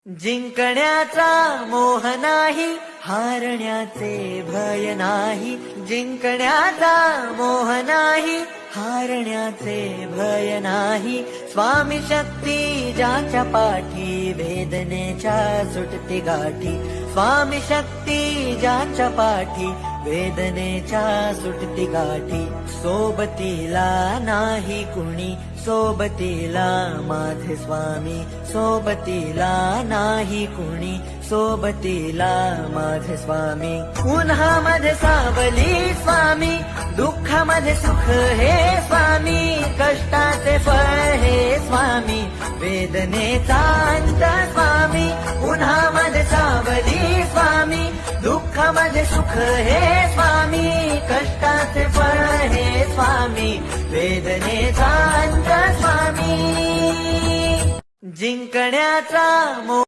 जिंकण्याचा मोह नाही, हारण्याचे भय नाही. जिंकण्याचा मोह नाही, हारण्याचे भय नाही. स्वामी शक्ती ज्याच्या पाठी, वेदनेच्या सुटते गाठी. स्वामी शक्ती ज्याच्या पाठी, वेदनेच्या सुटती गाठी. सोबतीला नाही कुणी, सोबतीला माझे स्वामी. सोबतीला नाही कुणी, सोबतीला माझे स्वामी. उन्हामध्ये सावली स्वामी, दुःखामध्ये सुख हे स्वामी. कष्टाचे फळ हे स्वामी, वेदनेचा अंत स्वामी. उन्हामध्ये सावली स्वामी, दुःखामध्ये सुख हे स्वामी. कष्टाचे फळ हे स्वामी, वेदनेचा अंत स्वामी. जिंकण्याचा